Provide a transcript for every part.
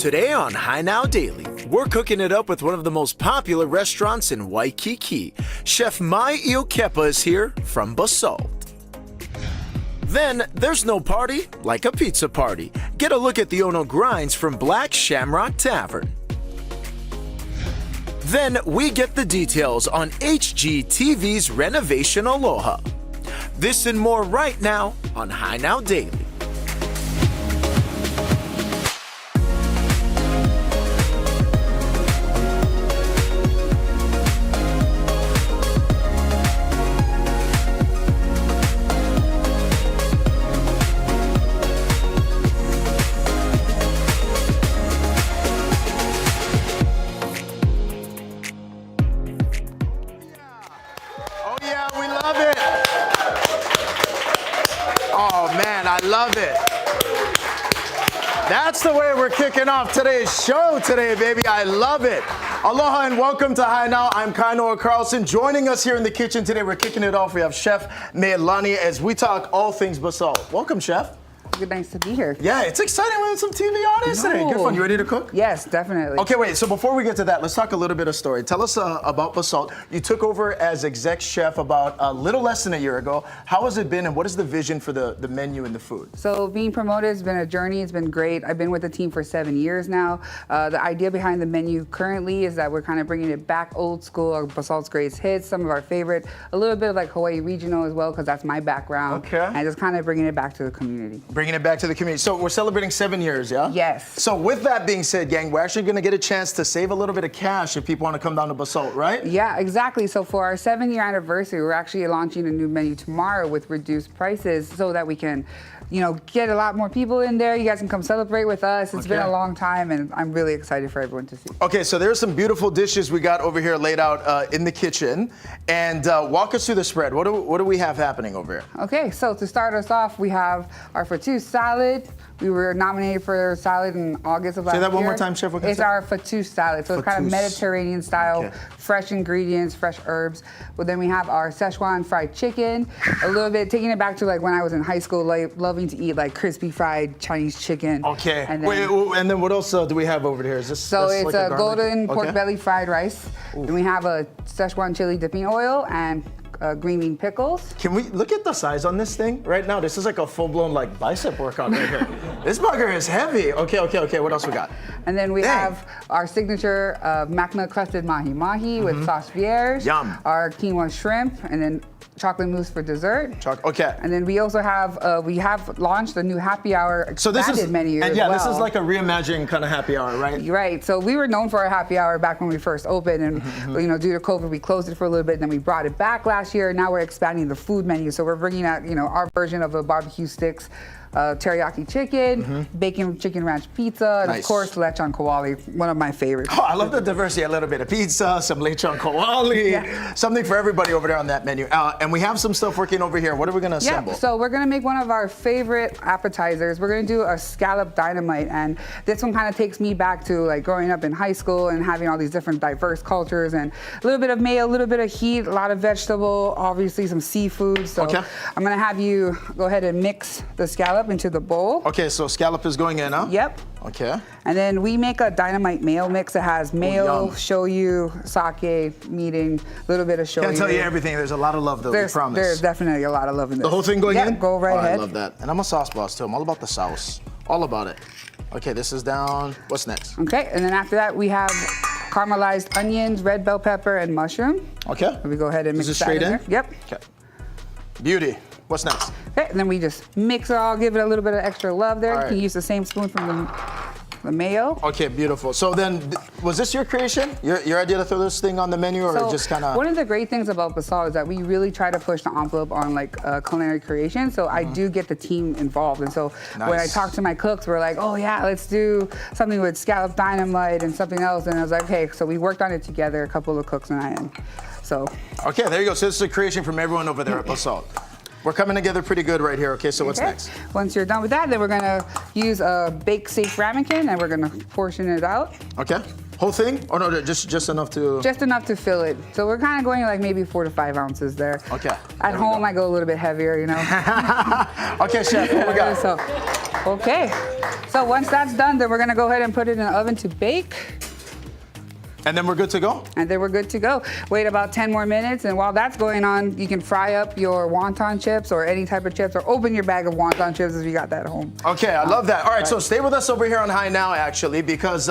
Today on High Now Daily, we're cooking it up with one of the most popular restaurants in Waikiki. Chef Mai Iokepa is here from Basalt. Then, there's no party like a pizza party. Get a look at the Ono grinds from Black Shamrock Tavern. Then, we get the details on HGTV's Renovation Aloha. This and more right now on High Now Daily. I love it. That's the way we're kicking off today's show today, baby. I love it. Aloha and welcome to High Now. I'm Kainoa Carlson. Joining us here in the kitchen today, we're kicking it off. We have Chef Meilani as we talk all things Basalt. Welcome, Chef. Good, nice to be here. Yeah, it's exciting. We have some TV audience today. Good fun. You ready to cook? Yes, definitely. Okay, wait. So before we get to that, let's talk a little bit of story. Tell us about Basalt. You took over as exec chef about a little less than a year ago. How has it been, and what is the vision for the menu and the food? So being promoted has been a journey. It's been great. I've been with the team for 7 years now. The idea behind the menu currently is that we're kind of bringing it back old school, our Basalt's greatest hits, some of our favorite, a little bit of like Hawaii regional as well, because that's my background. Okay. And just kind of bringing it back to the community. Bringing it back to the community. So we're celebrating 7 years, yeah? Yes. So with that being said, gang, we're actually going to get a chance to save a little bit of cash if people want to come down to Basalt, right? Yeah, exactly. So for our 7-year anniversary, we're actually launching a new menu tomorrow with reduced prices so that we can, you know, get a lot more people in there. You guys can come celebrate with us. It's been a long time, and I'm really excited for everyone to see. Okay, so there's some beautiful dishes we got over here laid out in the kitchen. And walk us through the spread. What do we have happening over here? Okay, so to start us off, we have our fattoush salad. We were nominated for salad in August of last year. Say that one more time, Chef. It's our fattoush salad. So it's kind of Mediterranean style, fresh ingredients, fresh herbs. But then we have our Szechuan fried chicken. A little bit, taking it back to like when I was in high school, like loving to eat like crispy fried Chinese chicken. Okay. And then what else do we have over here? Is this so it's like a golden pork belly fried rice. Then we have a Szechuan chili dipping oil and green bean pickles. Can we look at the size on this thing right now? This is like a full-blown like bicep workout right here. This bugger is heavy. Okay. What else we got? And then we have our signature macna crusted mahi-mahi with sauce vierge. Yum. Our quinoa shrimp, and then chocolate mousse for dessert. Okay. And then we also have we have launched a new happy hour expanded menu as well. This is like a reimagined kind of happy hour, right? Right. So we were known for our happy hour back when we first opened, and you know, due to COVID, we closed it for a little bit, and then we brought it back last year. Now we're expanding the food menu, so we're bringing out, you know, our version of a barbecue sticks. Teriyaki chicken, bacon chicken ranch pizza, and of course lechon kawali, one of my favorites. Oh, I love the diversity. A little bit of pizza, some lechon kawali, something for everybody over there on that menu. And we have some stuff working over here. What are we going to assemble? Yeah, so we're going to make one of our favorite appetizers. We're going to do a scallop dynamite, and this one kind of takes me back to like growing up in high school and having all these different diverse cultures, and a little bit of mayo, a little bit of heat, a lot of vegetable, obviously some seafood. So I'm going to have you go ahead and mix the scallop into the bowl. Okay, so scallop is going in, huh? Yep. Okay. And then we make a dynamite mayo mix that has mayo, shoyu, sake, meating, a little bit of shoyu. Can't tell you everything. There's a lot of love, though, we promise. There's definitely a lot of love in this. The whole thing going in? Go right ahead. I love that. And I'm a sauce boss, too. I'm all about the sauce. All about it. Okay, this is down. What's next? Okay, and then after that, we have caramelized onions, red bell pepper, and mushroom. Okay. We go ahead and mix that straight in. Yep. Okay. Beauty. What's next? Okay, and then we just mix it all, give it a little bit of extra love there. You can use the same spoon from the mayo. Okay, beautiful. So then, was this your creation? Your idea to throw this thing on the menu, or just kind of? One of the great things about Basalt is that we really try to push the envelope on like culinary creation. So I do get the team involved, and so when I talk to my cooks, we're like, oh yeah, let's do something with scallop dynamite and something else. And I was like, okay, so we worked on it together, a couple of cooks and I. And so. Okay, there you go. So this is a creation from everyone over there at Basalt. We're coming together pretty good right here. Okay, so what's next? Once you're done with that, then we're gonna use a bake-safe ramekin, and we're gonna portion it out. Okay. Whole thing? Or no, just enough to? Just enough to fill it. So we're kind of going like maybe 4 to 5 ounces there. Okay. At home, I go a little bit heavier, you know. Okay, chef, what we got? So Okay, so once that's done, then we're gonna go ahead and put it in the oven to bake. And then we're good to go? And then we're good to go. Wait about 10 more minutes, and while that's going on, you can fry up your wonton chips or any type of chips, or open your bag of wonton chips if you got that at home. Okay, I love that. All right, so stay with us over here on High Now, actually, because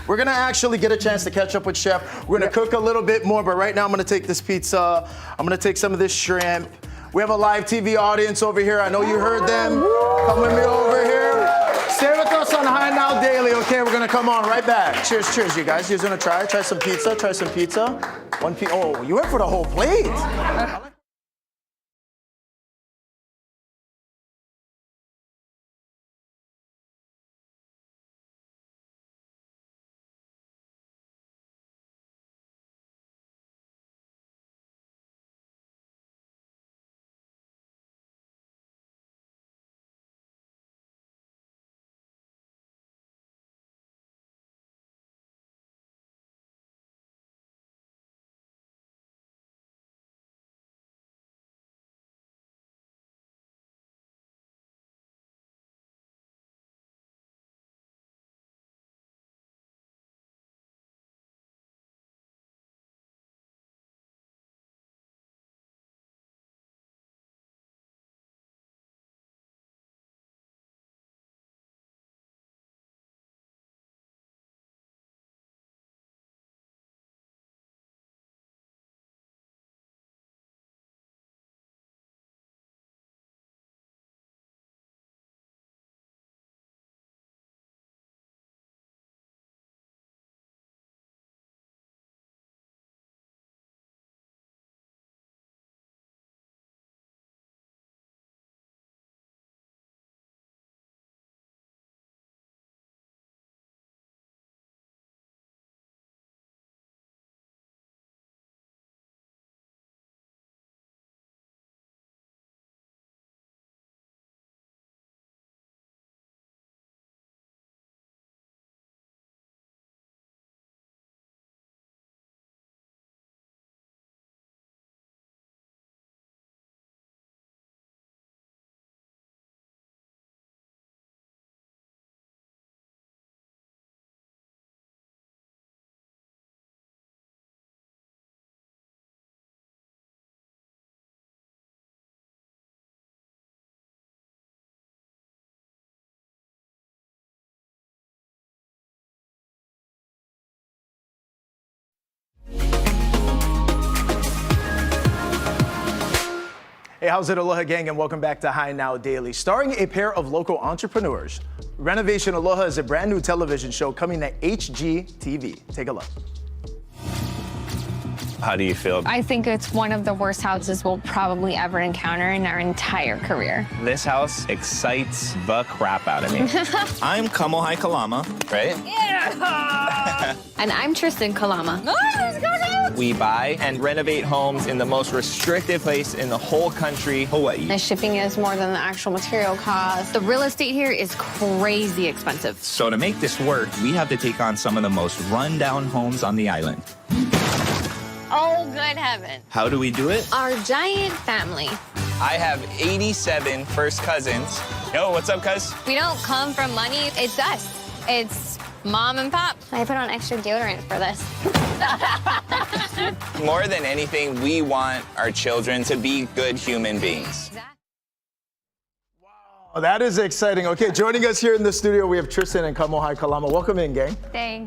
we're gonna actually get a chance to catch up with Chef. We're gonna cook a little bit more, but right now I'm gonna take this pizza. I'm gonna take some of this shrimp. We have a live TV audience over here. I know you heard them. Come with me over here. Stay with us on High Now Daily. Okay, we're gonna come on right back. Cheers, cheers, you guys. You're gonna try some pizza. Try some pizza. Oh, you went for the whole plate. Hey, how's it, Aloha gang, and welcome back to High Now Daily. Starring a pair of local entrepreneurs, Renovation Aloha is a brand new television show coming to HGTV. Take a look. How do you feel? I think it's one of the worst houses we'll probably ever encounter in our entire career. This house excites the crap out of me. I'm Kamohai Kalama, right? Yeah! And I'm Tristan Kalama. Oh, let's go now! We buy and renovate homes in the most restricted place in the whole country, Hawaii. The shipping is more than the actual material cost. The real estate here is crazy expensive. So to make this work, we have to take on some of the most rundown homes on the island. Oh, good heaven. How do we do it? Our giant family. I have 87 first cousins. Yo, what's up, cuz? We don't come from money. It's us. It's mom and pop. I put on extra deodorant for this. More than anything, we want our children to be good human beings. Oh, that is exciting. Okay, joining us here in the studio, we have Tristan and Kamohai Kalama. Welcome in, gang.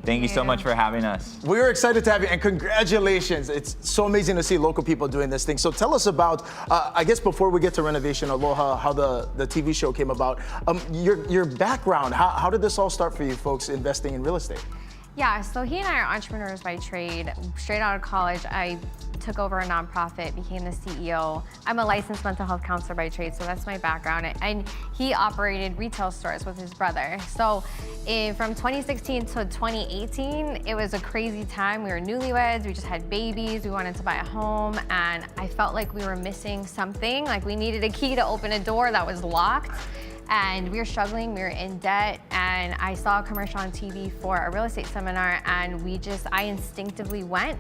Thank you so much for having us. We are excited to have you, and congratulations. It's so amazing to see local people doing this thing. So tell us about, I guess before we get to Renovation Aloha, how the TV show came about. Your background, how did this all start for you folks investing in real estate? Yeah, so he and I are entrepreneurs by trade. Straight out of college, I took over a nonprofit, became the CEO. I'm a licensed mental health counselor by trade, so that's my background. And he operated retail stores with his brother. So from 2016 to 2018, it was a crazy time. We were newlyweds, we just had babies, we wanted to buy a home, and I felt like we were missing something, like we needed a key to open a door that was locked. And we were struggling, we were in debt, and I saw a commercial on TV for a real estate seminar, and I instinctively went.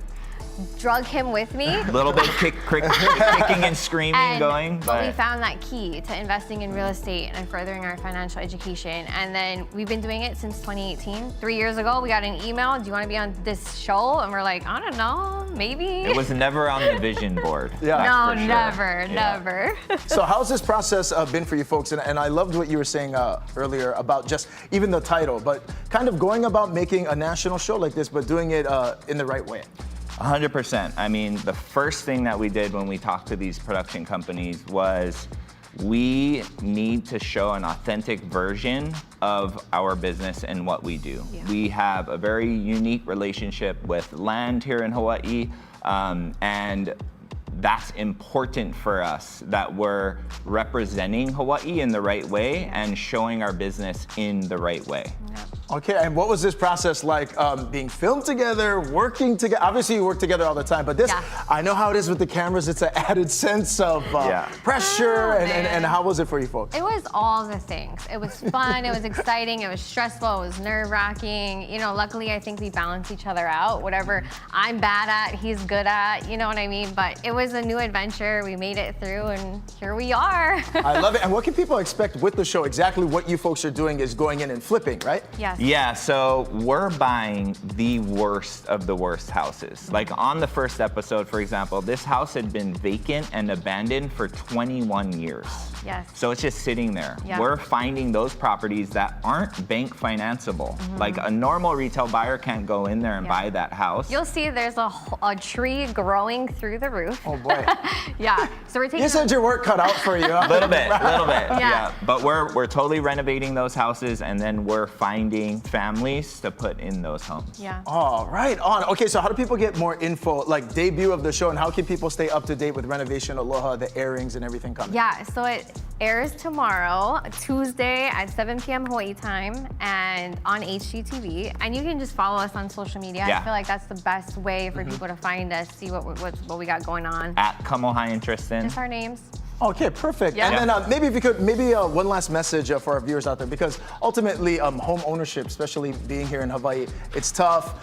drug him with me. A little bit kicking and screaming going. But we found that key to investing in real estate and furthering our financial education. And then we've been doing it since 2018. 3 years ago, we got an email, do you want to be on this show? And we're like, I don't know, maybe. It was never on the vision board. Yeah. No, for sure. never. So how's this process been for you folks? And I loved what you were saying earlier about just even the title, but kind of going about making a national show like this, but doing it in the right way. 100%. I mean, the first thing that we did when we talked to these production companies was we need to show an authentic version of our business and what we do. Yeah. We have a very unique relationship with land here in Hawaii, and that's important for us, that we're representing Hawaii in the right way and showing our business in the right way. Yeah. Okay, and what was this process like being filmed together, working together? Obviously you work together all the time, but this, Yeah. I know how it is with the cameras, it's an added sense of pressure, and how was it for you folks? It was all the things. It was fun, it was exciting, it was stressful, it was nerve-wracking. You know, luckily I think we balance each other out. Whatever I'm bad at, he's good at, you know what I mean? But it was a new adventure, we made it through, and here we are. I love it. And what can people expect with the show? Exactly what you folks are doing is going in and flipping, right? Yes. Yeah, so we're buying the worst of the worst houses. Like on the first episode, for example, this house had been vacant and abandoned for 21 years. Yes. So it's just sitting there. Yeah. We're finding those properties that aren't bank financeable. Like a normal retail buyer can't go in there and buy that house. You'll see there's a tree growing through the roof. Oh boy. Yeah, so we're taking You said your work cut out for you. A little bit. Yeah. But we're totally renovating those houses, and then we're finding families to put in those homes. Yeah. Oh, right on. Okay, so how do people get more info, like debut of the show, and how can people stay up to date with Renovation Aloha, the airings and everything coming? Yeah, so it airs tomorrow, Tuesday at 7 p.m. Hawaii time, and on HGTV. And you can just follow us on social media. Yeah. I feel like that's the best way for people to find us, see what we got going on. At Hawaiian Telcom. Just our names. Okay, perfect. Yeah. And then maybe if you could, one last message for our viewers out there, because ultimately home ownership, especially being here in Hawaii, it's tough.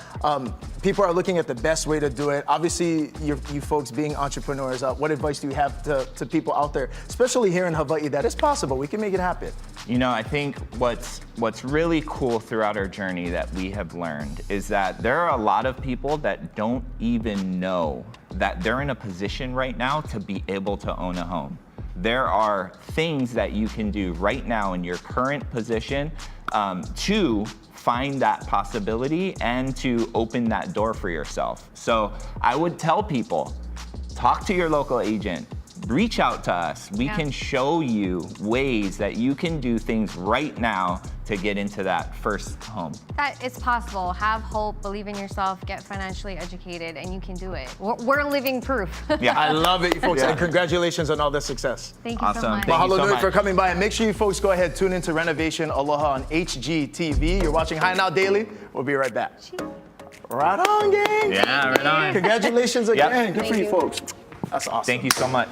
People are looking at the best way to do it. Obviously, you folks being entrepreneurs, what advice do you have to people out there, especially here in Hawaii, that it's possible, we can make it happen? You know, I think what's really cool throughout our journey that we have learned is that there are a lot of people that don't even know that they're in a position right now to be able to own a home. There are things that you can do right now in your current position to find that possibility and to open that door for yourself. So I would tell people, talk to your local agent. Reach out to us. We can show you ways that you can do things right now to get into that first home. That it's possible. Have hope, believe in yourself, get financially educated, and you can do it. We're living proof. Yeah, I love it, folks, and congratulations on all the success. Thank you so Awesome. much. Thank you Mahalo so nui much. for coming by, and make sure you folks go ahead, tune into Renovation Aloha on HGTV. You're watching High Now Daily. We'll be right back. Right on, gang. Yeah, right on. Congratulations again. Good for you folks. That's awesome. Thank you so much.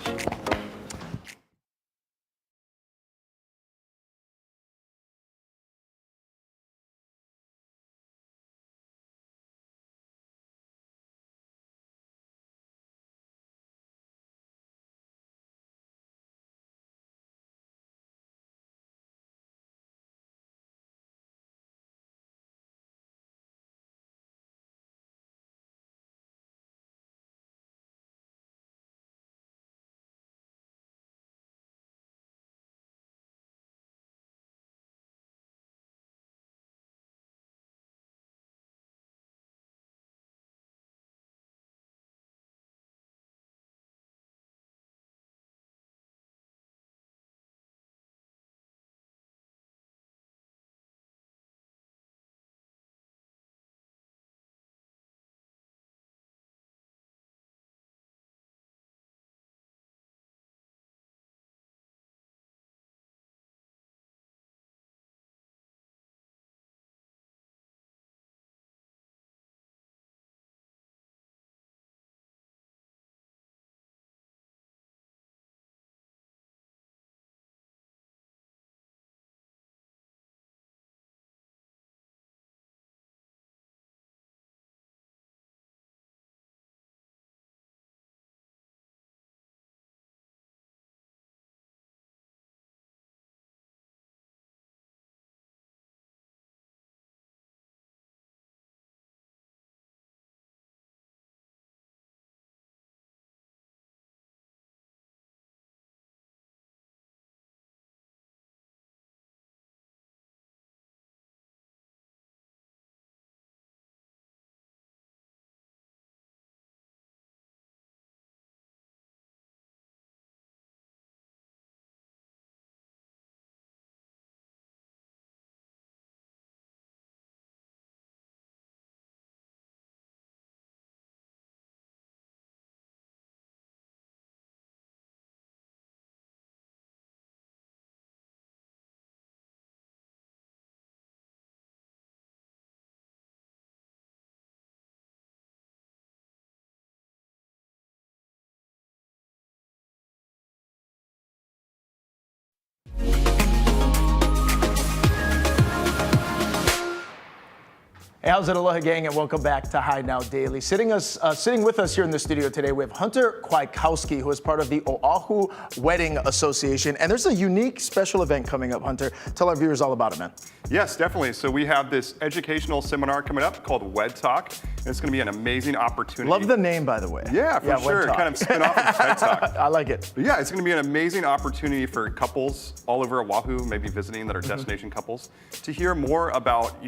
Hey, how's it, Aloha gang, and welcome back to High Now Daily. Sitting with us here in the studio today, we have Hunter Kwiatkowski, who is part of the Oahu Wedding Association. And there's a unique special event coming up, Hunter. Tell our viewers all about it, man. Yes, definitely. So we have this educational seminar coming up called Wed Talk. And it's going to be an amazing opportunity. Love the name, by the way. Yeah, for sure. Kind of spin off of Wed Talk. I like it. But yeah, it's going to be an amazing opportunity for couples all over Oahu, maybe visiting that are destination couples, to hear more about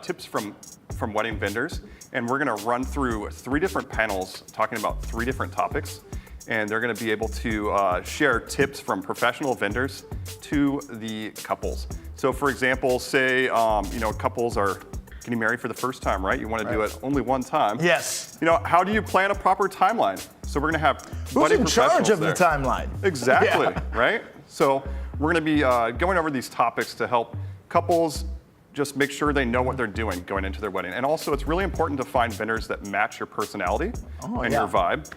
tips from wedding vendors. And we're going to run through 3 different panels talking about 3 different topics. And they're going to be able to share tips from professional vendors to the couples. So for example, say couples are getting married for the first time, right? You want to do it only one time. Yes. How do you plan a proper timeline? So we're going to have who's in charge of the timeline? Exactly, Yeah. right? So we're going to be going over these topics to help couples just make sure they know what they're doing going into their wedding. And also, it's really important to find vendors that match your personality and your vibe.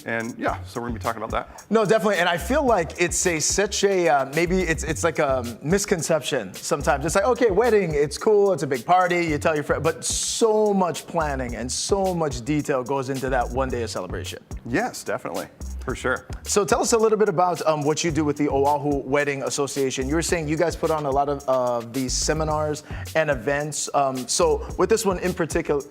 And yeah, so we're gonna be talking about that. No, definitely. And I feel like it's maybe it's like a misconception sometimes. It's like, okay, wedding, it's cool, it's a big party, you tell your friend, but so much planning and so much detail goes into that one day of celebration. Yes, definitely, for sure. So tell us a little bit about what you do with the Oahu Wedding Association. You were saying you guys put on a lot of these seminars and events. So with this one in particular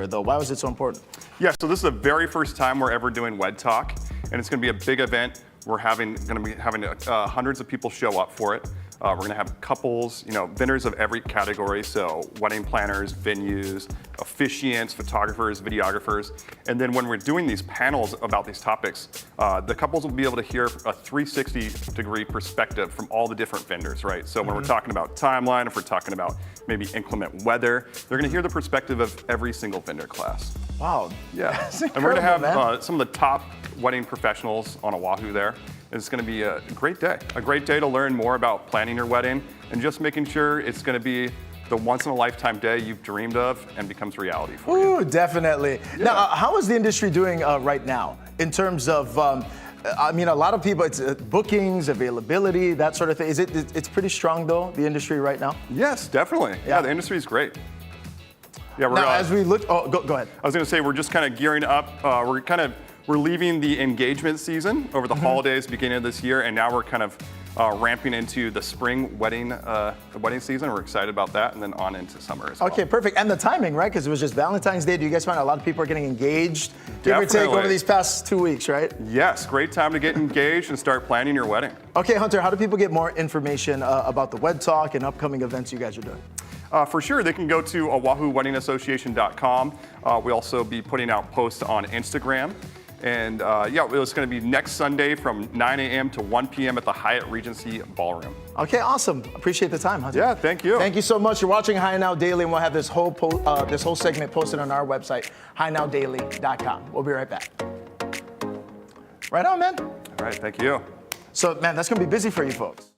though, why was it so important? Yeah, so this is the very first time we're ever doing Wed Talk, and it's gonna be a big event. We're going to be having hundreds of people show up for it. We're going to have couples, vendors of every category, so wedding planners, venues, officiants, photographers, videographers. And then when we're doing these panels about these topics, the couples will be able to hear a 360-degree perspective from all the different vendors, right? So when we're talking about timeline, if we're talking about maybe inclement weather, they're going to hear the perspective of every single vendor class. Wow. Yeah. And we're going to have some of the top wedding professionals on Oahu there. It's going to be a great day to learn more about planning your wedding and just making sure it's going to be the once-in-a-lifetime day you've dreamed of and becomes reality for you. Ooh, definitely. Yeah. Now, how is the industry doing right now in terms of, a lot of people, it's bookings, availability, that sort of thing. It's pretty strong though, the industry right now? Yes, definitely. Yeah, the industry is great. Yeah, now, as we look, go ahead. I was going to say, we're just kind of gearing up. We're leaving the engagement season over the holidays, beginning of this year, and now we're kind of ramping into the spring wedding season. We're excited about that, and then on into summer as well. Okay, perfect. And the timing, right? Because it was just Valentine's Day. Do you guys find a lot of people are getting engaged, give or take, over these past 2 weeks, right? Yes, great time to get engaged and start planning your wedding. Okay, Hunter, how do people get more information about the Wed Talk and upcoming events you guys are doing? For sure, they can go to oahuweddingassociation.com. We'll also be putting out posts on Instagram. And it's going to be next Sunday from 9 a.m. to 1 p.m. at the Hyatt Regency Ballroom. Okay, awesome. Appreciate the time, Hunter. Yeah, thank you. Thank you so much. You're watching High Now Daily, and we'll have this whole segment posted on our website, highnowdaily.com. We'll be right back. Right on, man. All right, thank you. So, man, that's going to be busy for you folks.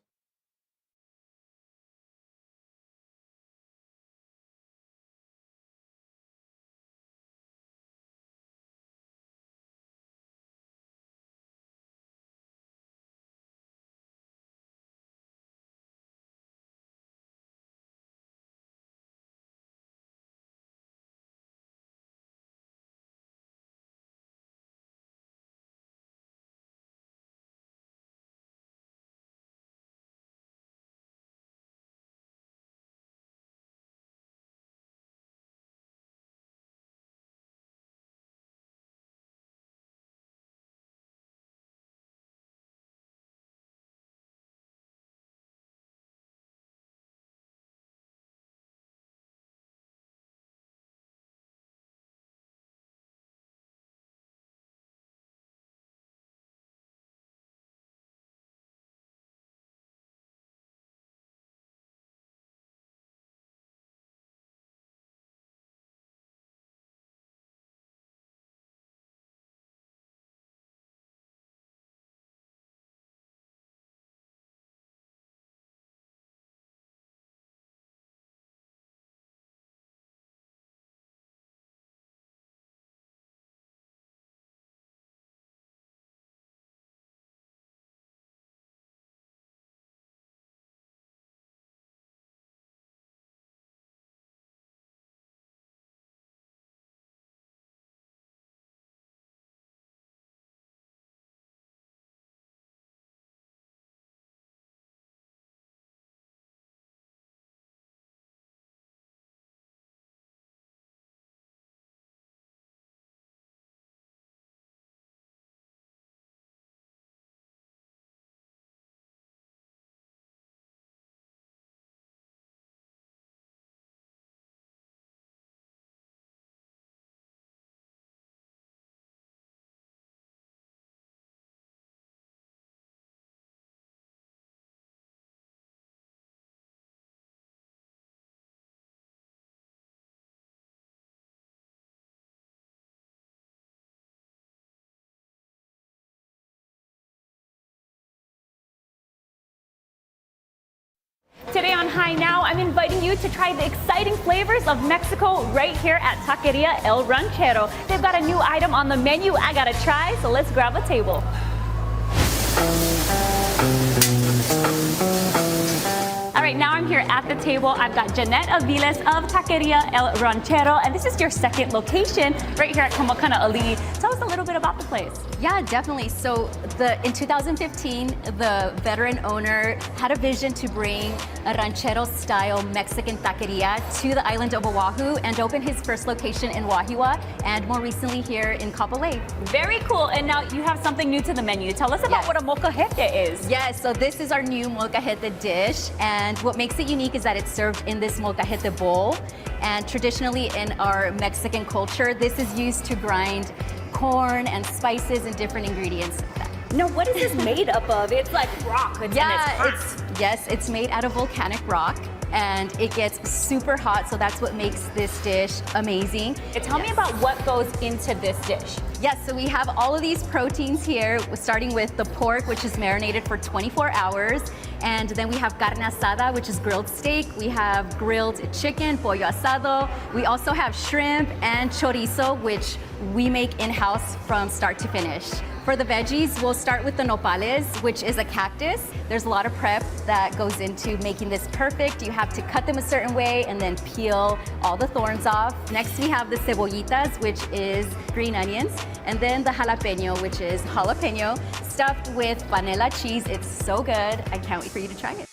Today on High Now, I'm inviting you to try the exciting flavors of Mexico right here at Taqueria El Ranchero. They've got a new item on the menu I gotta try, so let's grab a table. All right, now I'm here at the table. I've got Jeanette Aviles of Taqueria El Ranchero, and this is your second location right here at Kamakana Ali. Tell us a little bit about the place. Yeah, definitely. So in 2015, the veteran owner had a vision to bring a ranchero-style Mexican taqueria to the island of Oahu and open his first location in Wahiawa and more recently here in Kapolei. Very cool. And now you have something new to the menu. Tell us about what a molcajete is. Yes, so this is our new molcajete dish, and what makes it unique is that it's served in this molcajete bowl. And traditionally in our Mexican culture, this is used to grind corn and spices and different ingredients. No, what is this made up of? It's like rock. It's made out of volcanic rock, and it gets super hot, so that's what makes this dish amazing. Tell me about what goes into this dish. Yes, so we have all of these proteins here, starting with the pork, which is marinated for 24 hours. And then we have carne asada, which is grilled steak. We have grilled chicken, pollo asado. We also have shrimp and chorizo, which we make in-house from start to finish. For the veggies, we'll start with the nopales, which is a cactus. There's a lot of prep that goes into making this perfect. You have to cut them a certain way and then peel all the thorns off. Next, we have the cebollitas, which is green onions. And then the jalapeno, which is jalapeno, stuffed with panela cheese. It's so good. I can't wait for you to try it.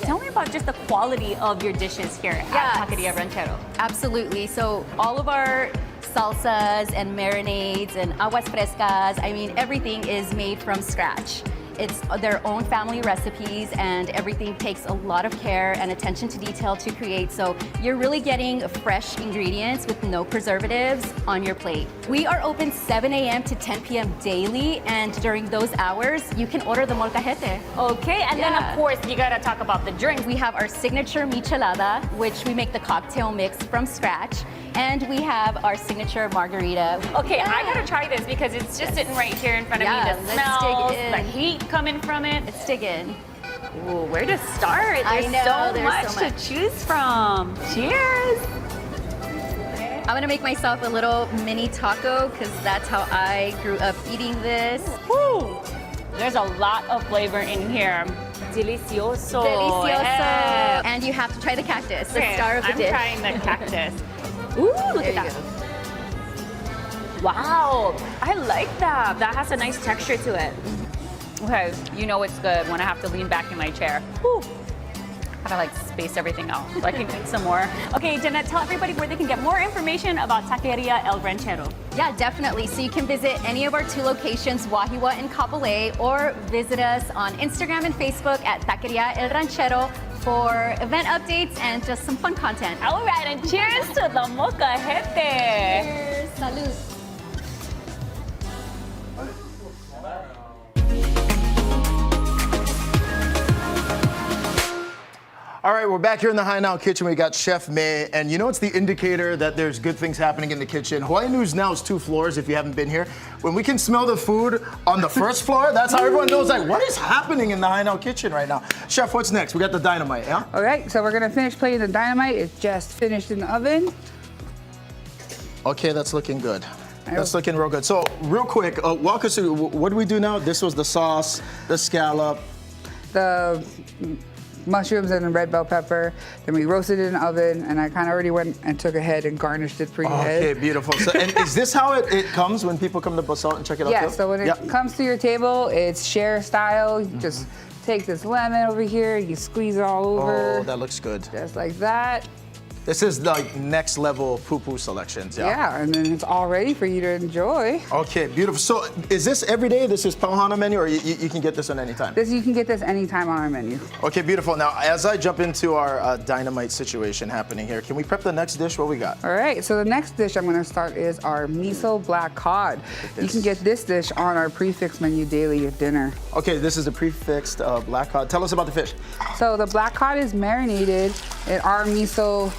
Tell me about just the quality of your dishes here at Taqueria Ranchero. Absolutely. So all of our salsas and marinades and aguas frescas, I mean, everything is made from scratch. It's their own family recipes, and everything takes a lot of care and attention to detail to create. So you're really getting fresh ingredients with no preservatives on your plate. We are open 7 a.m. to 10 p.m. daily, and during those hours, you can order the molcajete. Okay, and then of course, you gotta talk about the drink. We have our signature michelada, which we make the cocktail mix from scratch. And we have our signature margarita. Okay, I gotta try this because it's just sitting right here in front of me. The smells, the heat coming from it. Let's dig in. Ooh, where to start? There's so much to choose from. Cheers. I'm gonna make myself a little mini taco because that's how I grew up eating this. Woo! There's a lot of flavor in here. Delicioso. Delicioso. Yeah. And you have to try the cactus, the star of the dish. I'm trying the cactus. Ooh, look at that. Wow, I like that. That has a nice texture to it. Okay, you know it's good when I have to lean back in my chair. Whew. Gotta like space everything out so I can eat some more. Okay, Jeanette, tell everybody where they can get more information about Taqueria El Ranchero. Yeah, definitely. So you can visit any of our 2 locations, Wahiawa and Kapolei, or visit us on Instagram and Facebook at Taqueria El Ranchero for event updates and just some fun content. All right, and cheers to the molcajete. Cheers. Salud. All right, we're back here in the High Now kitchen. We got Chef May, and you know it's the indicator that there's good things happening in the kitchen. Hawaii News Now is 2 floors if you haven't been here. When we can smell the food on the first floor, that's how everyone knows, like, what is happening in the High Now kitchen right now? Chef, what's next? We got the dynamite, yeah? All right, so we're gonna finish plating the dynamite. It's just finished in the oven. Okay, that's looking good. That's looking real good. So, real quick, walk us through, what do we do now? This was the sauce, the scallop. The mushrooms and the red bell pepper. Then we roasted it in the oven, and I kind of already went and took ahead and garnished it for you guys. Okay, beautiful. So, and is this how it comes when people come to Basalt and check it out? Yeah, too? so when it comes to your table, it's share style. You just take this lemon over here, you squeeze it all over. Oh, that looks good. Just like that. This is like next level poo-poo selections, yeah? Yeah, and then it's all ready for you to enjoy. Okay, beautiful. So is this every day? This is Pauhana menu, or you can get this on any time? You can get this anytime on our menu. Okay, beautiful. Now, as I jump into our dynamite situation happening here, can we prep the next dish? What we got? All right, so the next dish I'm gonna start is our miso black cod. You can get this dish on our prefix menu daily at dinner. Okay, this is the prefixed black cod. Tell us about the fish. So the black cod is marinated in our miso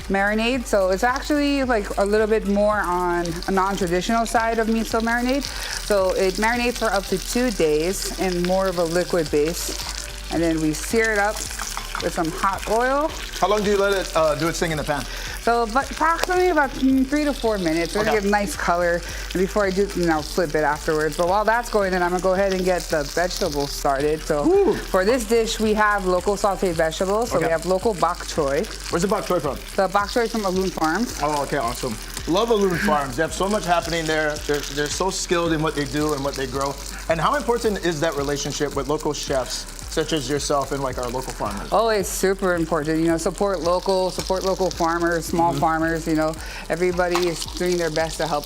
marinade. So it's actually like a little bit more on a non-traditional side of miso marinade. So it marinates for up to 2 days in more of a liquid base. And then we sear it up with some hot oil. How long do you let it do its thing in the pan? So approximately about 3 to 4 minutes. We're gonna get a nice color. And before I do, flip it afterwards. But while that's going, then I'm gonna go ahead and get the vegetables started. So for this dish, we have local sauteed vegetables. So we have local bok choy. Where's the bok choy from? The bok choy is from Aloon Farms. Oh, okay, awesome. Love Aloon Farms. They have so much happening there. They're so skilled in what they do and what they grow. And how important is that relationship with local chefs such as yourself and like our local farmers? Oh, it's super important. Support local farmers, small farmers. Everybody is doing their best to help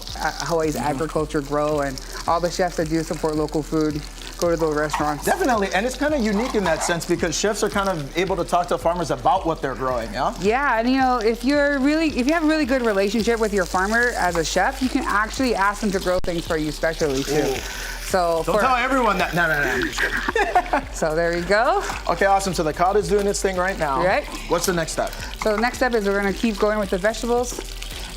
Hawaii's agriculture grow, and all the chefs that do support local food go to those restaurants. Definitely, and it's kind of unique in that sense because chefs are kind of able to talk to farmers about what they're growing, yeah? Yeah, and if you have a really good relationship with your farmer as a chef, you can actually ask them to grow things for you specially too. Ooh. So don't tell everyone that. No, I'm just kidding. So there you go. Okay, awesome. So the cod is doing its thing right now. Right. What's the next step? So the next step is we're gonna keep going with the vegetables.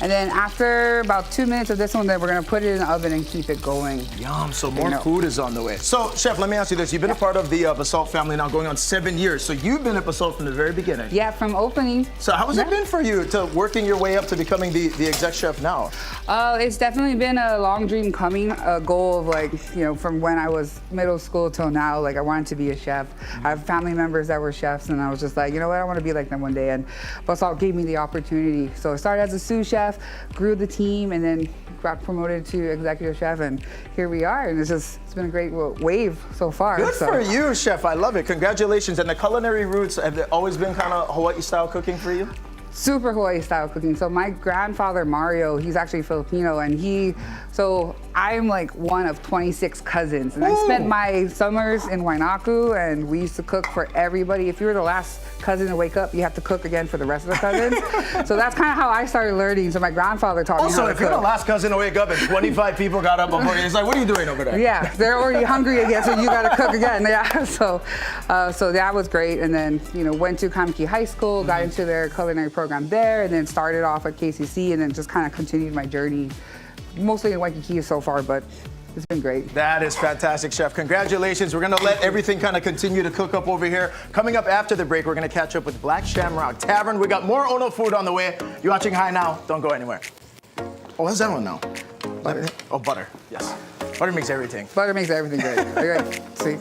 And then after about 2 minutes of this one, then we're gonna put it in the oven and keep it going. Yum, so more food is on the way. So, Chef, let me ask you this. You've been a part of the Basalt family now going on 7 years. So you've been at Basalt from the very beginning. Yeah, from opening. So how has it been for you to working your way up to becoming the exec chef now? It's definitely been a long dream coming, a goal of from when I was middle school till now, I wanted to be a chef. I have family members that were chefs and I was just like, you know what, I want to be like them one day. And Basalt gave me the opportunity. So I started as a sous chef, grew the team, and then got promoted to executive chef, and here we are. And it's been a great wave so far. Good for you, Chef. I love it. Congratulations. And the culinary roots, have they always been kind of Hawaii style cooking for you? Super Hawaii style cooking. So my grandfather Mario, he's actually Filipino, and so I'm one of 26 cousins, and I spent my summers in Wainaku, and we used to cook for everybody. If you were the last cousin to wake up, you have to cook again for the rest of the cousins. So that's kind of how I started learning. So my grandfather taught me how to cook. Also, if you're the last cousin to wake up and 25 people got up before you, it's like, what are you doing over there? Yeah, they're already hungry again, so you got to cook again. Yeah, so that was great. And then went to Kamiki High School, got into their culinary program there, and then started off at KCC, and then just kind of continued my journey, mostly in Waikiki so far, but it's been great. That is fantastic, Chef. Congratulations. We're going to let everything kind of continue to cook up over here. Coming up after the break, we're going to catch up with Black Shamrock Tavern. We got more Ono food on the way. You're watching High Now. Don't go anywhere. Oh, what's that one now? Butter. Oh, butter. Yes. Butter makes everything. Butter makes everything good. Okay, see?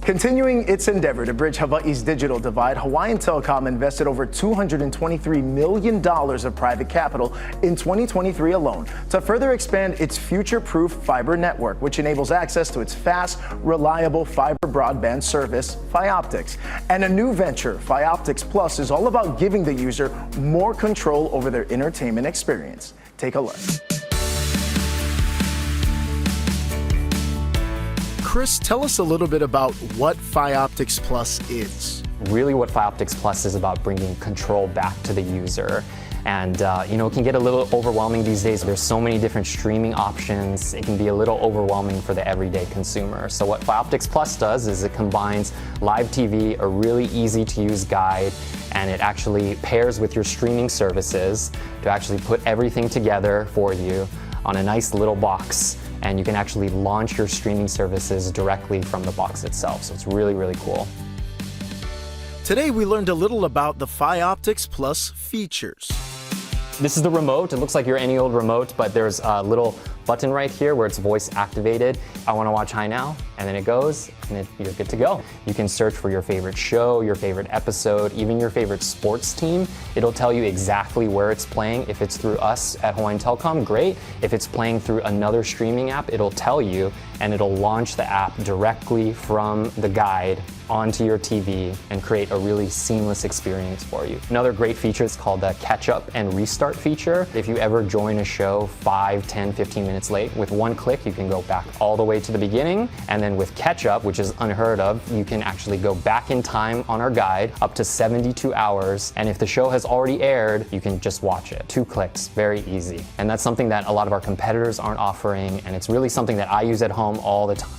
Continuing its endeavor to bridge Hawaii's digital divide, Hawaiian Telcom invested over $223 million of private capital in 2023 alone to further expand its future-proof fiber network, which enables access to its fast, reliable fiber broadband service, Fioptics. And a new venture, Fioptics Plus, is all about giving the user more control over their entertainment experience. Take a look. Chris, tell us a little bit about what Fioptics Plus is. Really what Fioptics Plus is about bringing control back to the user. And it can get a little overwhelming these days. There's so many different streaming options. It can be a little overwhelming for the everyday consumer. So what Fioptics Plus does is it combines live TV, a really easy to use guide, and it actually pairs with your streaming services to actually put everything together for you on a nice little box. And you can actually launch your streaming services directly from the box itself. So it's really, really cool. Today we learned a little about the Fioptics Plus features. This is the remote. It looks like any old remote, but there's a little button right here where it's voice activated. I want to watch Hi Now, and then it goes, and you're good to go. You can search for your favorite show, your favorite episode, even your favorite sports team. It'll tell you exactly where it's playing. If it's through us at Hawaiian Telcom, great. If it's playing through another streaming app, it'll tell you, and it'll launch the app directly from the guide onto your TV and create a really seamless experience for you. Another great feature is called the catch up and restart feature. If you ever join a show 5, 10, 15 minutes late, with one click you can go back all the way to the beginning, and then with catch up, which is unheard of, you can actually go back in time on our guide up to 72 hours, and if the show has already aired, you can just watch it. 2 clicks, very easy. And that's something that a lot of our competitors aren't offering, and it's really something that I use at home all the time.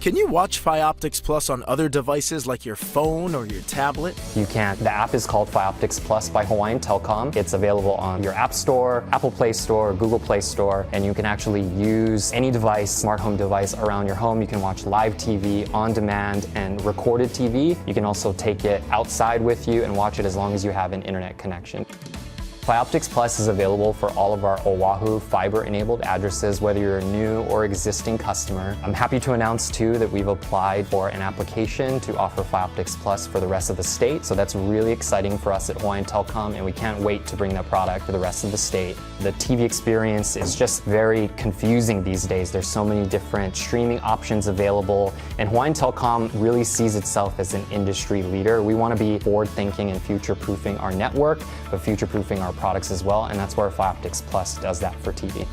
Can you watch Fioptics Plus on other devices like your phone or your tablet? You can. The app is called Fioptics Plus by Hawaiian Telcom. It's available on your App Store, Apple Play Store, Google Play Store, and you can actually use any device, smart home device around your home. You can watch live TV, on demand, and recorded TV. You can also take it outside with you and watch it as long as you have an internet connection. Fioptics Plus is available for all of our Oahu fiber-enabled addresses, whether you're a new or existing customer. I'm happy to announce, too, that we've applied for an application to offer Fioptics Plus for the rest of the state, so that's really exciting for us at Hawaiian Telcom, and we can't wait to bring that product to the rest of the state. The TV experience is just very confusing these days. There's so many different streaming options available, and Hawaiian Telcom really sees itself as an industry leader. We want to be forward-thinking and future-proofing our network, but future-proofing our products as well, and that's where Fioptics Plus does that for TV.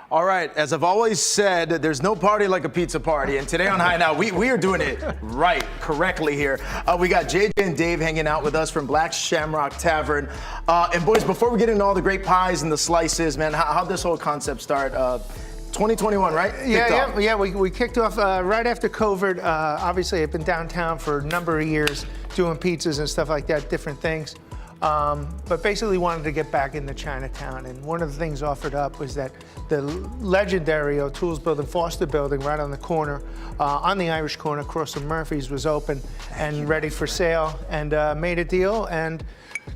All right, as I've always said, there's no party like a pizza party, and today on Hi Now, we are doing it right, correctly here. We got JJ and Dave hanging out with us from Black Shamrock Tavern. And boys, before we get into all the great pies and the slices, man, how'd this whole concept start? 2021, right? Yeah. We kicked off right after COVID. Obviously, I've been downtown for a number of years doing pizzas and stuff like that, different things. But basically wanted to get back into Chinatown. And one of the things offered up was that the legendary O'Toole's building, Foster building, right on the corner, on the Irish corner across from Murphy's, was open and ready for sale, and made a deal and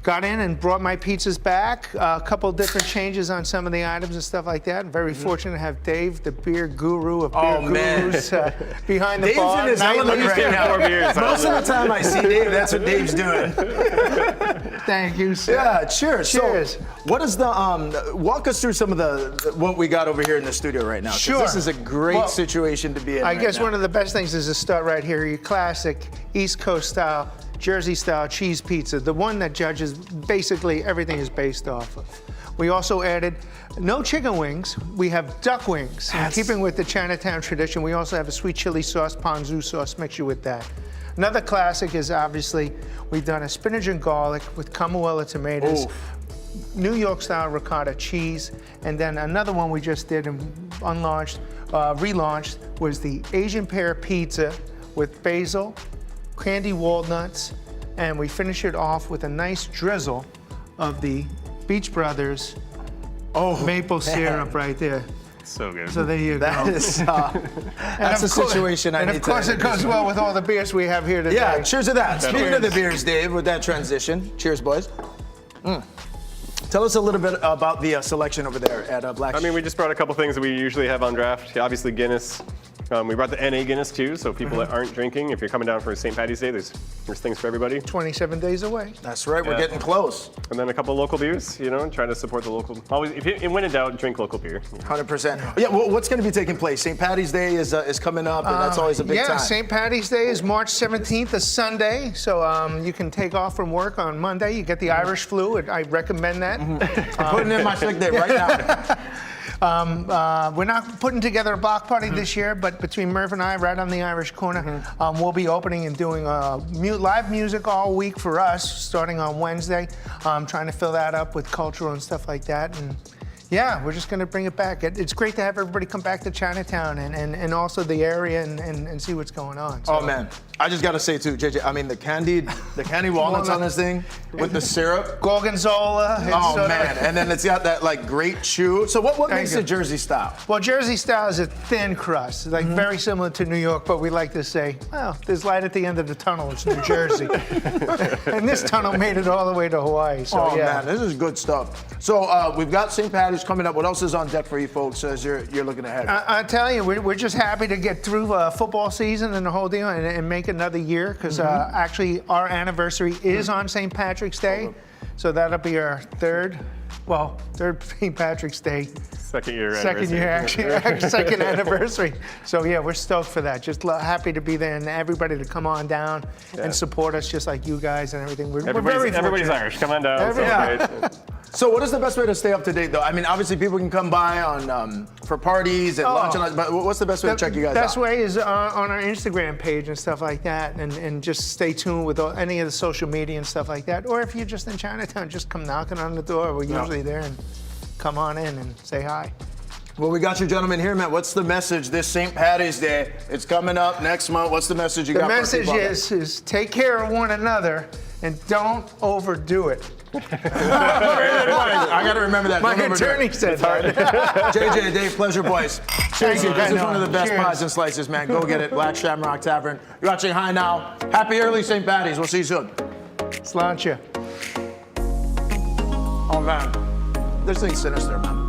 got in and brought my pizzas back, a couple different changes on some of the items and stuff like that. Very fortunate to have Dave, the beer guru of beer gurus, behind the bar. Dave's in his element right now. Most of the time I see Dave, that's what Dave's doing. Thank you, sir. Yeah, cheers. Cheers. So, what is the, walk us through some of the what we got over here in the studio right now. Sure. This is a great situation to be in. I guess one of the best things is to start right here, your classic East Coast style, Jersey style cheese pizza, the one that judges basically everything is based off of. We also added no chicken wings, we have duck wings. In keeping with the Chinatown tradition, we also have a sweet chili sauce, ponzu sauce mixture with that. Another classic is obviously, we've done a spinach and garlic with camuella tomatoes, New York style ricotta cheese, and then another one we just did and relaunched was the Asian pear pizza with basil, candy walnuts, and we finish it off with a nice drizzle of the Beach Brothers maple syrup right there. So good. So there you go. That is, that's a situation I need to. And of course it goes well with all the beers we have here today. Yeah, cheers to that. Speaking of the beers, Dave, with that transition. Cheers, boys. Tell Tell us a little bit about the selection over there at Black. I mean, we just brought a couple things that we usually have on draft. Obviously, Guinness. We brought the NA Guinness too, so people that aren't drinking, if you're coming down for St. Patty's Day, there's things for everybody. 27 days away. That's right, we're getting close. And then a couple local beers, you know, trying to support the local. Always, when in doubt, drink local beer. 100%. Yeah, well, what's going to be taking place? St. Patty's Day is coming up, and that's always a big time. Yeah, St. Patty's Day is March 17th, a Sunday, so you can take off from work on Monday. You get the Irish flu. I recommend that. I'm putting in my sick day right now. We're not putting together a block party this year, but between Merv and I, right on the Irish corner, we'll be opening and doing live music all week for us, starting on Wednesday. Trying to fill that up with cultural and stuff like that. And yeah, we're just going to bring it back. It's great to have everybody come back to Chinatown and also the area and see what's going on. So. Oh man, I just got to say too, JJ, I mean the candied walnuts on this thing with the syrup. Gorgonzola. Oh man, and then it's got that like great chew. So what makes it Jersey style? Well, Jersey style is a thin crust, like very similar to New York, but we like to say, well, there's light at the end of the tunnel, it's New Jersey. And this tunnel made it all the way to Hawaii, so yeah. Man, this is good stuff. So we've got St. Patty's coming up. What else is on deck for you folks as you're looking ahead? I tell you, we're just happy to get through football season and the whole deal and make another year, because actually our anniversary is on St. Patrick's Day. So that'll be our third St. Patrick's Day. Second year anniversary. So yeah, we're stoked for that. Just happy to be there and everybody to come on down and support us just like you guys and everything. Everybody's Irish. Come on down. So what is the best way to stay up to date though? I mean, obviously people can come by on for parties and lunch and lunch, but what's the best way to check you guys out? The best way is on our Instagram page and stuff like that, and just stay tuned with any of the social media and stuff like that. Or if you're just in Chinatown, just come knocking on the door. We're usually there, and come on in and say hi. Well, we got you gentlemen here, man. What's the message this St. Patty's Day? It's coming up next month. What's the message you got? The message is take care of one another and don't overdo it. I got to remember that. My attorney said that. JJ, Dave, pleasure, boys. Seriously, this is one of the best pies and slices, man. Go get it. Black Shamrock Tavern. You're watching High Now. Happy early St. Patty's. We'll see you soon. Sláinte. Oh, man. This thing's sinister, man.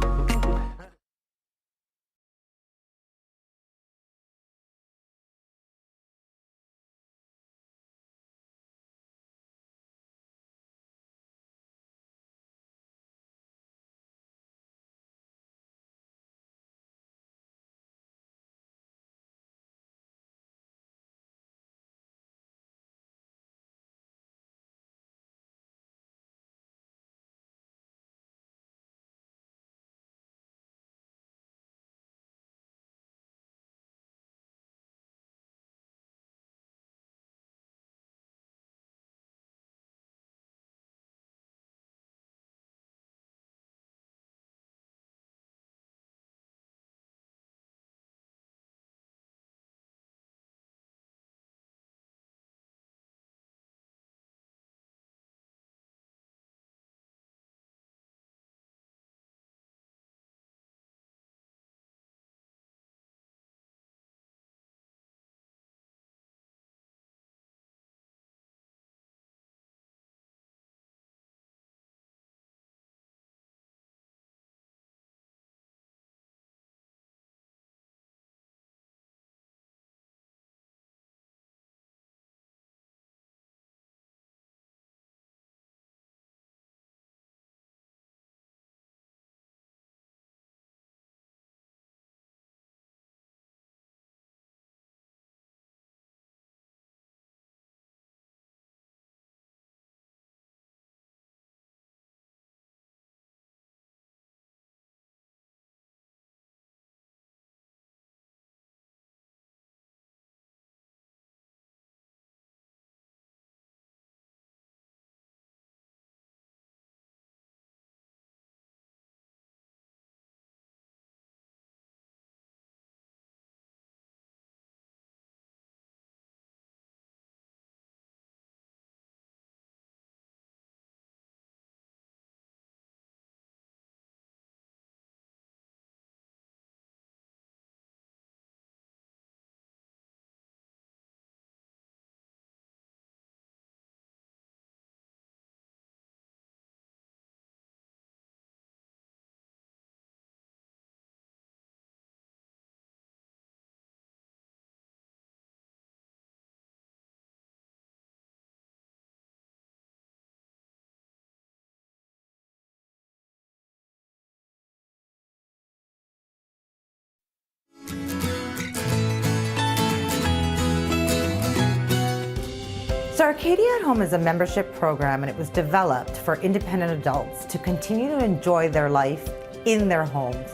Arcadia at Home is a membership program, and it was developed for independent adults to continue to enjoy their life in their homes.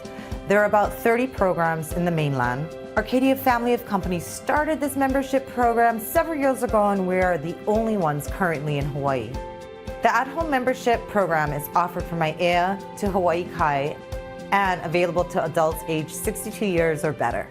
There are about 30 programs in the mainland. Arcadia family of companies started this membership program several years ago, and we are the only ones currently in Hawaii. The at-home membership program is offered from Aiea to Hawaii Kai and available to adults aged 62 years or better.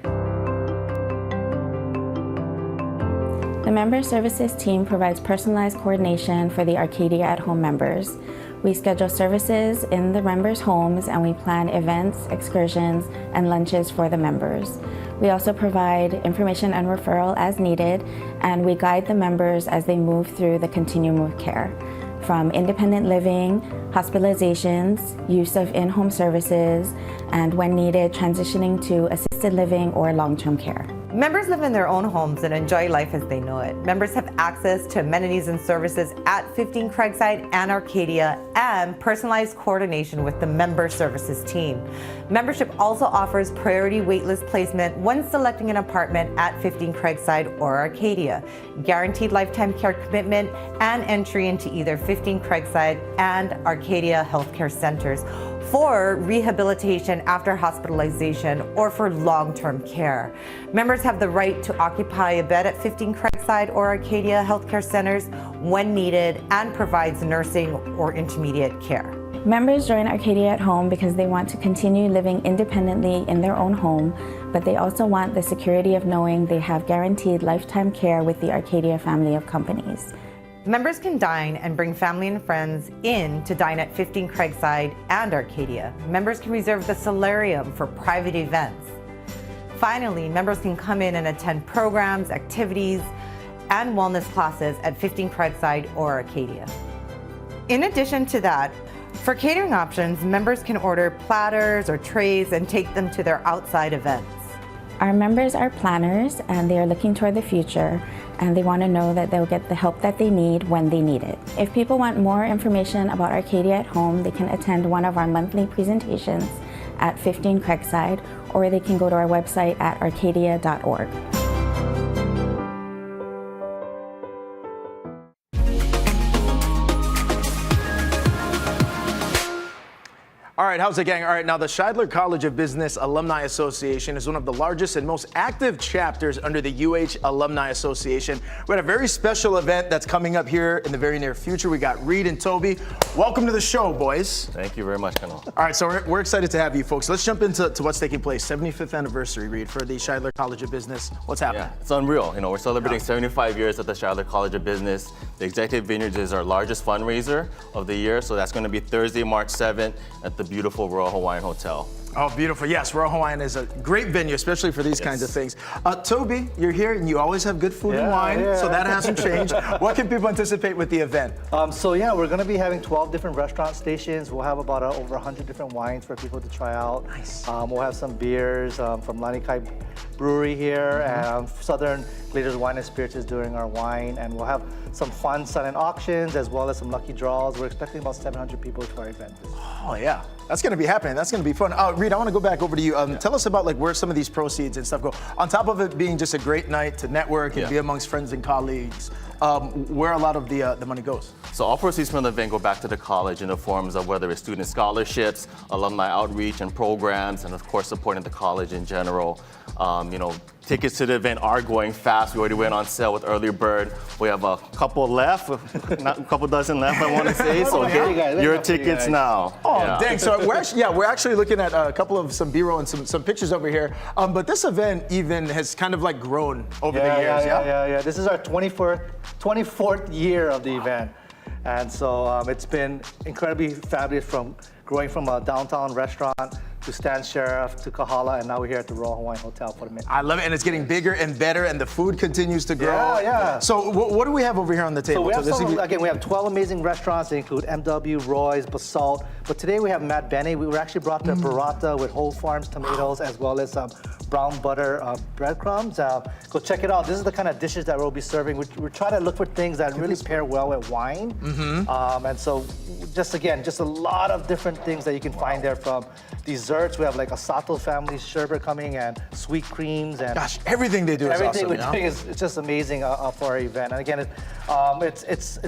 The Member Services team provides personalized coordination for the Arcadia at Home members. We schedule services in the members' homes, and we plan events, excursions, and lunches for the members. We also provide information and referral as needed, and we guide the members as they move through the continuum of care, from independent living, hospitalizations, use of in-home services, and when needed, transitioning to assisted living or long-term care. Members live in their own homes and enjoy life as they know it. Members have access to amenities and services at 15 Craigside and Arcadia, and personalized coordination with the Member Services team. Membership also offers priority waitlist placement when selecting an apartment at 15 Craigside or Arcadia, guaranteed lifetime care commitment, and entry into either 15 Craigside and Arcadia healthcare centers for rehabilitation after hospitalization or for long-term care. Members have the right to occupy a bed at 15 Craigside or Arcadia healthcare centers when needed, and provides nursing or intermediate care. Members join Arcadia at Home because they want to continue living independently in their own home, but they also want the security of knowing they have guaranteed lifetime care with the Arcadia family of companies. Members can dine and bring family and friends in to dine at 15 Craigside and Arcadia. Members can reserve the solarium for private events. Finally, members can come in and attend programs, activities, and wellness classes at 15 Craigside or Arcadia. In addition to that, for catering options, members can order platters or trays and take them to their outside events. Our members are planners, and they are looking toward the future, and they want to know that they'll get the help that they need when they need it. If people want more information about Arcadia at Home, they can attend one of our monthly presentations at 15 Craigside, or they can go to our website at arcadia.org. All right, how's it, gang? All right, now the Shidler College of Business Alumni Association is one of the largest and most active chapters under the UH Alumni Association. We had a very special event that's coming up here in the very near future. We got Reed and Toby. Welcome to the show, boys. Thank you very much, Kano. All right, so we're excited to have you folks. Let's jump into what's taking place. 75th anniversary, Reed, for the Shidler College of Business. What's happening? Yeah, it's unreal. You know, we're celebrating 75 years at the Shidler College of Business. The Executive Vineyards is our largest fundraiser of the year, so that's going to be Thursday, March 7th at the beautiful Royal Hawaiian Hotel. Oh, beautiful. Yes, Royal Hawaiian is a great venue, especially for these kinds of things. Toby, you're here and you always have good food and wine, so that hasn't changed. What can people anticipate with the event? So yeah, we're going to be having 12 different restaurant stations. We'll have about over 100 different wines for people to try out. Nice. We'll have some beers from Lanikai Brewery here, and Southern Glazers Wine and Spirits is doing our wine, and we'll have some fun silent auctions as well as some lucky draws. We're expecting about 700 people to our event. Oh yeah, that's going to be happening. That's going to be fun. Reed, I want to go back over to you. Tell us about where some of these proceeds and stuff go. On top of it being just a great night to network and be amongst friends and colleagues, where a lot of the money goes. So all proceeds from the event go back to the college in the forms of whether it's student scholarships, alumni outreach and programs, and of course supporting the college in general. You know, tickets to the event are going fast. We already went on sale with early bird. We have a couple left, not a couple dozen left, I want to say. So get your tickets now. Oh, dang. So we're actually looking at a couple of some B-roll and some pictures over here. But this event even has kind of grown over the years. Yeah. This is our 24th year of the event. And so it's been incredibly fabulous, from growing from a downtown restaurant to Stan Sheriff to Kahala, and now we're here at the Royal Hawaiian Hotel for the minute. I love it, and it's getting bigger and better, and the food continues to grow. Yeah. So what do we have over here on the table? So we have 12 amazing restaurants. They include MW, Roy's, Basalt. But today we have Matt Benny. We were actually brought the burrata with whole farms tomatoes, as well as brown butter breadcrumbs. Go check it out. This is the kind of dishes that we'll be serving. We're trying to look for things that really pair well with wine. And so just a lot of different things that you can find there, from desserts desserts. We have like a Sato family sherbet coming and sweet creams and Gosh, everything they do is everything awesome. we're doing is it's just amazing for our event. And again, it's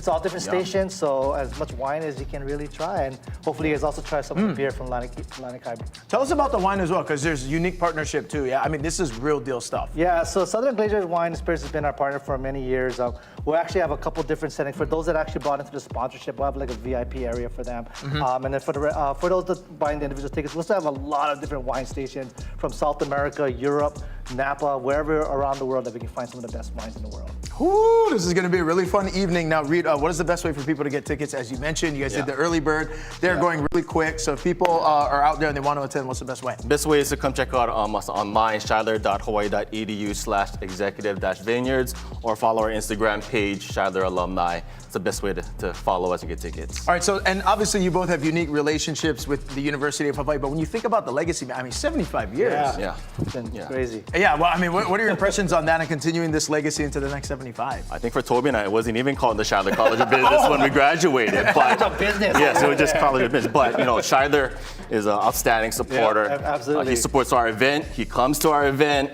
all different stations, so as much wine as you can really try. And hopefully you guys also try some of the beer from Lanikai. Tell us about the wine as well, because there's a unique partnership too. Yeah, I mean, this is real deal stuff. Yeah, so Southern Glazer's Wine and Spirits has been our partner for many years. We'll actually have a couple different settings. For those that actually bought into the sponsorship, we'll have like a VIP area for them. And then for those that buy the individual tickets, we'll also have a lot of different wine stations from South America, Europe, Napa, wherever around the world that we can find some of the best wines in the world. Ooh, this is going to be a really fun evening. Now, Reed, what is the best way for people to get tickets? As you mentioned, you guys did the early bird. They're going really quick. So if people are out there and they want to attend, what's the best way? Best way is to come check out us online, shiler.hawaii.edu/executive-vineyards, or follow our Instagram page, Shiler Alumni. It's the best way to follow us and get tickets. All right, so, and obviously you both have unique relationships with the University of Hawaii, but when you think about the legacy, I mean, 75 years. Yeah. It's been crazy. Yeah, well, I mean, what are your impressions on that and continuing this legacy into the next 75? I think for Toby and I, it wasn't even called the Shiler College of Business when we graduated. But business. yes, it was just College of Business. But, you know, Shiler is an outstanding supporter. Yeah, absolutely. He supports our event. He comes to our event.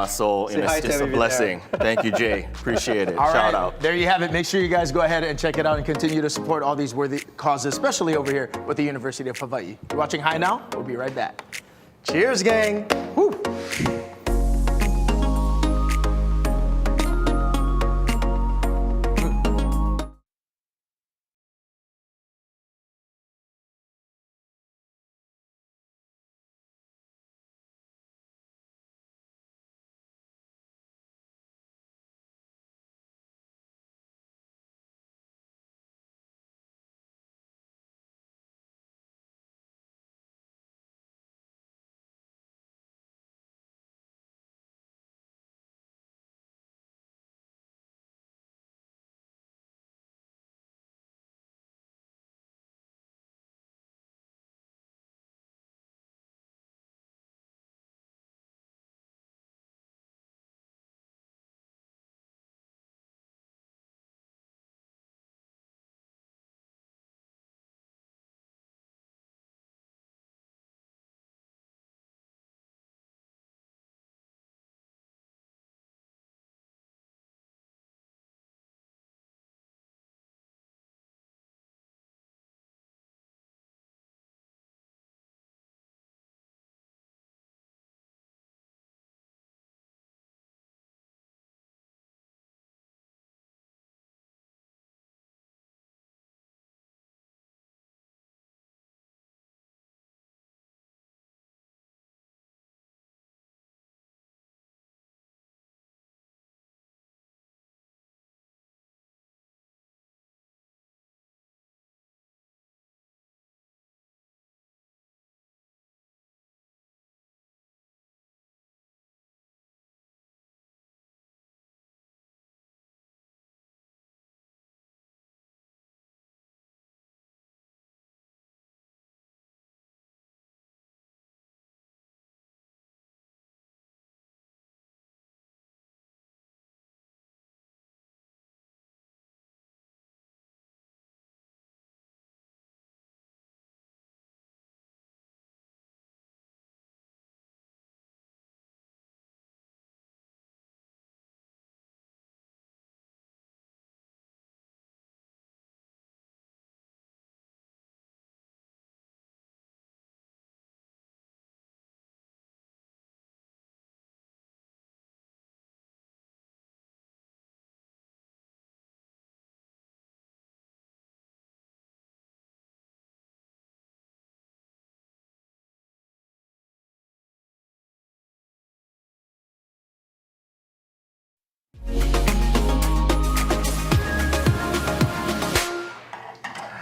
So you know, it's a blessing. Thank you, Jay. Appreciate it. Shout out. There you have it. Make sure you guys go ahead and check it out and continue to support all these worthy causes, especially over here with the University of Hawaii. You're watching High Now. We'll be right back. Cheers, gang. Woo.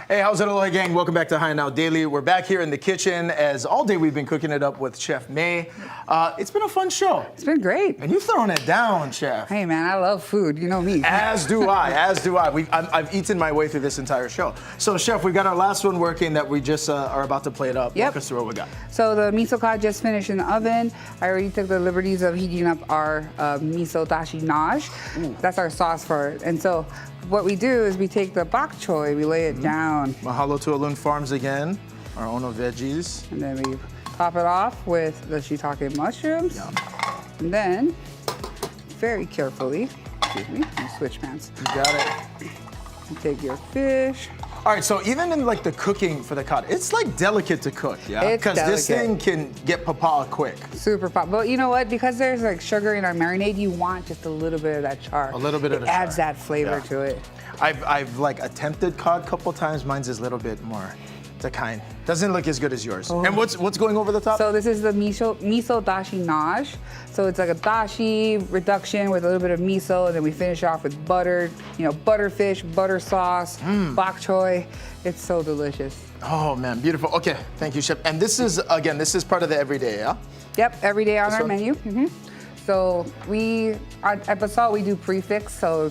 Hey, how's it, Aloha gang? Welcome back to High Now Daily. We're back here in the kitchen. As all day we've been cooking it up with Chef May. It's been a fun show. It's been great. And you've thrown it down, Chef. Hey, man, I love food. You know me. As do I. As do I. I've eaten my way through this entire show. So, Chef, we've got our last one working that we just are about to plate up. Yep. Walk us through what we got. So the miso ka just finished in the oven. I already took the liberties of heating up our miso dashi nage. That's our sauce for it. And so what we do is we take the bok choy, we lay it down. Mahalo to Alun Farms again, our own veggies. And then we Top it off with the shiitake mushrooms. Yum. And then, very carefully, excuse me, let me switch pans. You got it. You take your fish. All right, so even in like the cooking for the cod, it's like delicate to cook, yeah? It's Because this delicate. thing can get papa quick. Super pop. But you know what? Because there's like sugar in our marinade, you want just a little bit of that char. A little bit of the It adds char. that flavor Yeah. to it. I've like attempted cod a couple times. Mine's is a little bit more the kind. Doesn't look as good as yours. Oh. And what's going over the top? So this is the miso dashi naj. So it's like a dashi reduction with a little bit of miso, and then we finish off with buttered, butterfish, butter sauce, bok choy. It's so delicious. Oh man, beautiful. Okay, thank you, Chef. And this is part of the everyday, yeah? Yep, every day on This our one? menu. So at Basalt, we do prefix. So,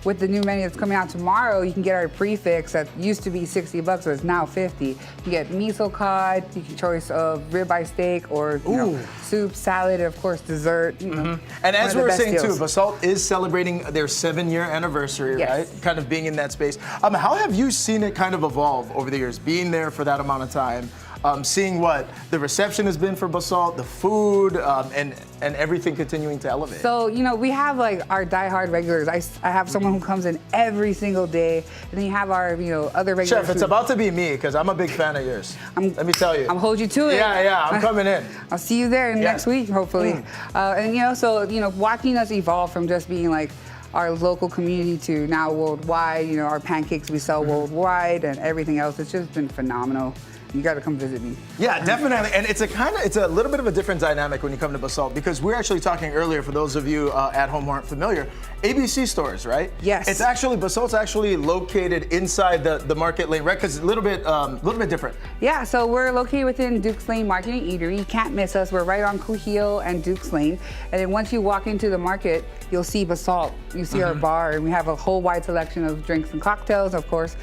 with the new menu that's coming out tomorrow, you can get our prefix that used to be $60, but it's now $50. You get miso cod, you can choice of ribeye steak or soup, salad, and of course dessert. And as we were saying too, Basalt is celebrating their 7-year anniversary, Yes. right? Kind of being in that space. How have you seen it kind of evolve over the years, being there for that amount of time? Seeing what the reception has been for Basalt, the food, and everything continuing to elevate. So, we have like our diehard regulars. I have someone who comes in every single day, and then you have our, other regulars. Chef, it's about to be me because I'm a big fan of yours. Let me tell you. I'm hold you to it. Yeah, I'm coming in. I'll see you there next week, hopefully. Watching us evolve from just being like our local community to now worldwide. Our pancakes we sell worldwide and everything else. It's just been phenomenal. You got to come visit me. Yeah, definitely. And it's a little bit of a different dynamic when you come to Basalt because we're actually talking earlier, for those of you at home who aren't familiar, ABC stores, right? Yes. It's actually, Basalt's actually located inside the market lane, right? Because it's a little bit different. Yeah, so we're located within Duke's Lane Market and Eatery. You can't miss us. We're right on Kuhio and Duke's Lane. And then once you walk into the market, you'll see Basalt. You see our bar, and we have a whole wide selection of drinks and cocktails. Of course,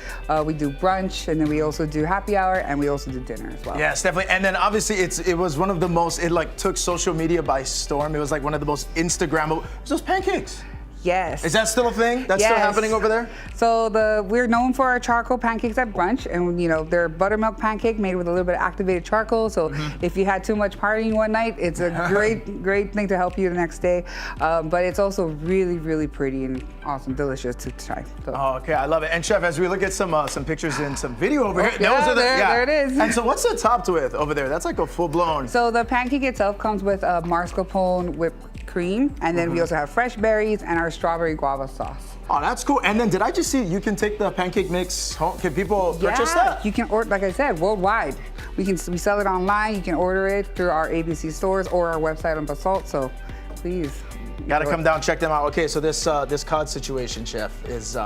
we do brunch, and then we also do happy hour, and we also do dinner as well. Yes, definitely. And then obviously it was one of the most, it like took social media by storm. It was like one of the most Instagrammable. It was those pancakes. Yes. Is that still a thing? That's still happening over there? So we're known for our charcoal pancakes at brunch, and they're buttermilk pancake made with a little bit of activated charcoal. So if you had too much partying one night, it's a great thing to help you the next day. But it's also really, really pretty and awesome, delicious to try. So. Oh, okay, I love it. And Chef, as we look at some pictures and some video over here, there it is. And so what's it topped with over there? That's like a full blown. So the pancake itself comes with mascarpone whipped cream, and then we also have fresh berries and our strawberry guava sauce. Oh, that's cool. And then did I just see you can take the pancake mix home? Can people purchase that? You can order, like I said, worldwide. We sell it online. You can order it through our ABC stores or our website on Basalt. So please. Gotta come down, check them out. Okay, so this cod situation, Chef, is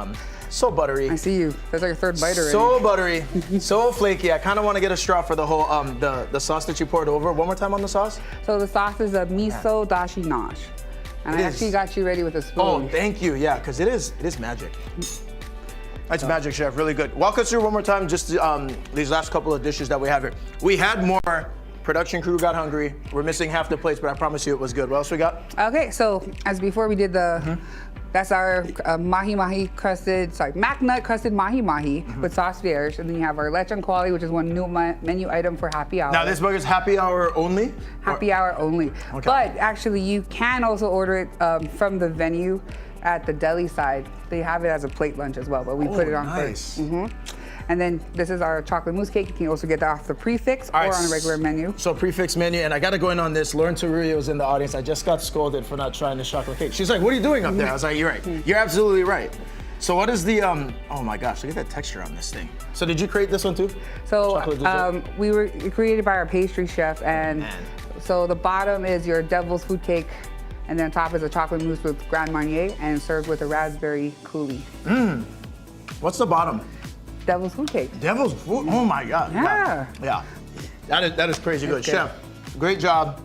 so buttery. I see you. That's like your third bite already. So buttery, so flaky. I kind of want to get a straw for the whole the sauce that you poured over. One more time on the sauce. So the sauce is a miso dashi naj, and I actually got you ready with a spoon. Oh, thank you. Yeah, because it is magic. That's magic, Chef. Really good. Walk us through one more time just these last couple of dishes that we have here. We had more. Production crew got hungry. We're missing half the plates, but I promise you it was good. What else we got? Okay, so as before we did that's our mahi crusted, mac nut crusted mahi with sauce vierge, and then you have our lechon quali, which is one new menu item for happy hour. Now this burger's happy hour only? Happy hour only. Okay. But actually you can also order it from the venue at the deli side. They have it as a plate lunch as well, but we put it on first. And then this is our chocolate mousse cake. You can also get that off the prefix or on a regular menu. So prefix menu, and I got to go in on this. Lauren Torrio is in the audience. I just got scolded for not trying the chocolate cake. She's like, what are you doing up there? I was like, you're right. You're absolutely right. So what is the, oh my gosh, look at that texture on this thing. So did you create this one too? So we were created by our pastry chef, and so the bottom is your devil's food cake, and then top is a chocolate mousse with Grand Marnier, and served with a raspberry coulis. What's the bottom? Devil's food cake. Devil's food? Oh my God. Yeah. That is crazy good. Chef, great job.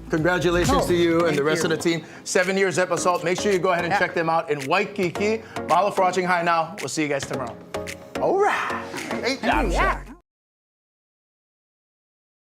Congratulations to you and the rest of the team. 7 years at Basalt. Make sure you go ahead and check them out in Waikiki. Mahalo for watching Hi Now. We'll see you guys tomorrow. All right. Great job, Chef.